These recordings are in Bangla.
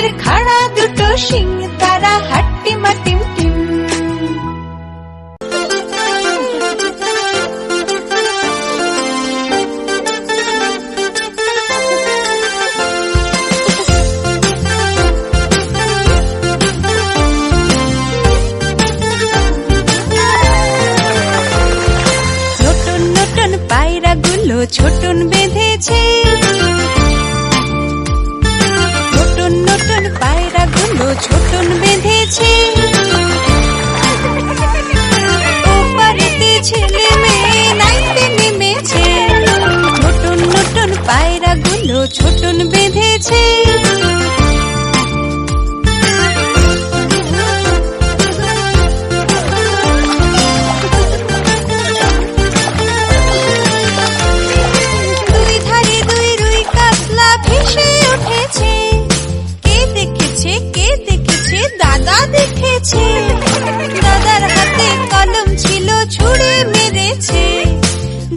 বাঘের খাড়া দুটো শিং, তারা হাট্টিমা টিম টিম। নতুন নতুন পায়রাগুলো ছোটন বেঁধেছে, নতুন নতুন পায়রাগুলো ছোটন বেঁধেছে। ওপারেতে ছেলে মেয়ে নাইতে নেমেছে, নতুন নতুন পায়রাগুলো ছোটন বেঁধেছে। দুই ধারে দুই রুই কাতলা ভেসে উঠেছে, কে দেখেছে কে দেখেছে, দাদা দেখেছে। দাদার হাতে কলম ছিল ছুঁড়ে মেরেছে,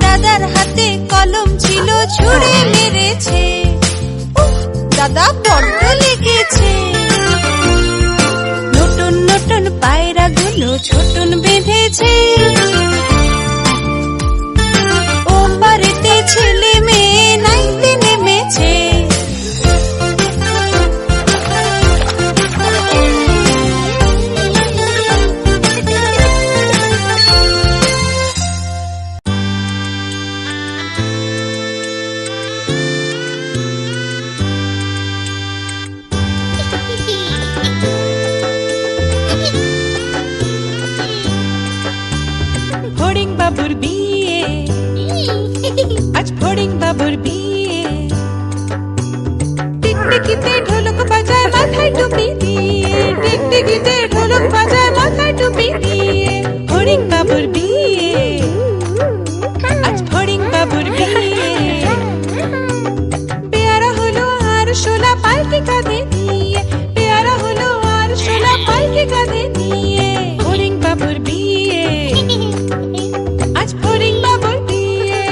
দাদার হাতে কলম ছিল ছুঁড়ে মেরেছে। উফ, দাদা বড্ড লেগেছে। নতুন নতুন পায়রাগুলো ছোটন বেঁধেছে, ওপারেতে ছেলে মেয়ে নাইতে নেমেছে। ফড়িং বাবুর বিয়ে, আজ ফড়িং বাবুর বিয়ে। টিকটিকিতে ঢোলক বাজায় মাথায় টুপি দিয়ে, টিকটিকিতে ঢোলক বাজায় মাথায় টুপি দিয়ে। ফড়িং বাবুর বিয়ে, আজ ফড়িং বাবুর বিয়ে। পেয়ারা হলো আর শোলা পালকি কাঁধে নিয়ে, পেয়ারা হলো আর শোলা পালকি কাঁধে নিয়ে। ফড়িং বাবুর বিয়ে, আজ ফড়িং বাবুর বিয়ে।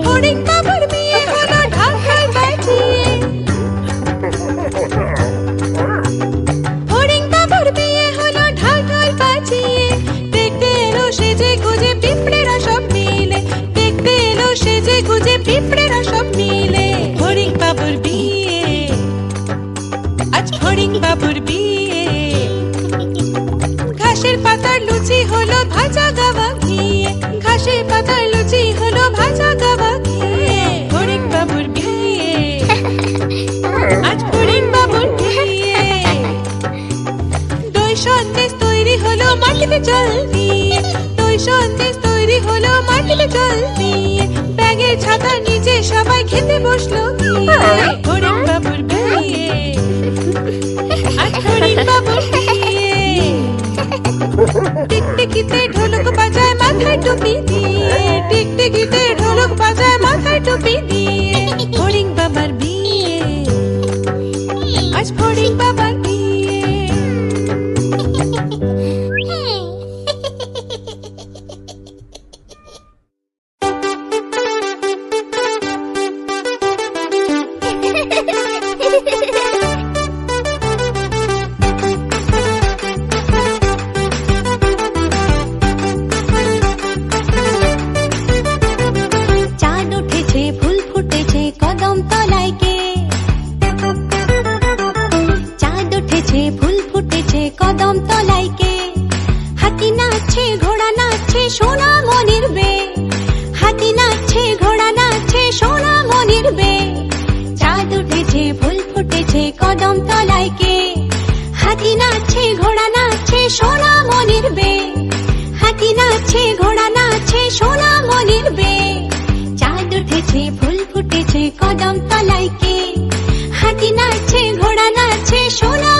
ফড়িং বাবুর বিয়ে হলো ঢাকায় বাজিয়ে, ফড়িং বাবুর বিয়ে হলো ঢাকায় বাজিয়ে। দেখতে এলো সেজে গুজে পিঁপড়েরা সব মিলে, দেখতে এলো সেজে গুজে পিঁপড়েরা সব মিলে। ফড়িং বাবুর বিয়ে, আজ ফড়িং বাবুর বিয়ে। ঘাসের পাতার লুচি হলো ভাজা গাওয়া ঘিয়ে, ঘাসের পাতার লুচি হলো ভাজা গাওয়া ঘিয়ে। ফড়িং বাবুর বিয়ে, আজ ফড়িং বাবুর বিয়ে। দই সন্দেশ তৈরি হলো মাটিতে জল দিয়ে, দই সন্দেশ তৈরি হলো মাটিতে জল দিয়ে। ব্যাগের ছাতার নিচে সবাই খেতে বসলো গিয়ে। ফড়িং বাবুর বিয়ে, আজ ফড়িং বাবুর বিয়ে। টিকটিকিতে ঢোলক বাজায় মাথায় টুপি দিয়ে, টিকটিকিতে ঢোলক বাজায় মাথায় টুপি দিয়ে। ফড়িং বাবার বিয়ে, আজ ফড়িং বাবার বিয়ে। চাঁদ উঠেছে ফুল ফুটেছে কদম তলায় কে, চাঁদ উঠেছে ফুল ফুটেছে কদম তলায় কে। হাতি নাচছে ঘোড়া নাচছে সোনা মনির বে, হাতি নাচছে ঘোড়া নাচছে সোনা মনির বে। চাঁদ উঠেছে ফুল ফুটেছে কদম তলায় কে, হাতি নাচছে ঘোড়া নাচছে সোনা মনির বে, হাতি নাচছে ঘোড়া নাচছে সোনা মনির বে। চাঁদ উঠেছে ফুল ফুটেছে কদম তলায় কে, হাতি নাচছে ঘোড়া নাচছে সোনা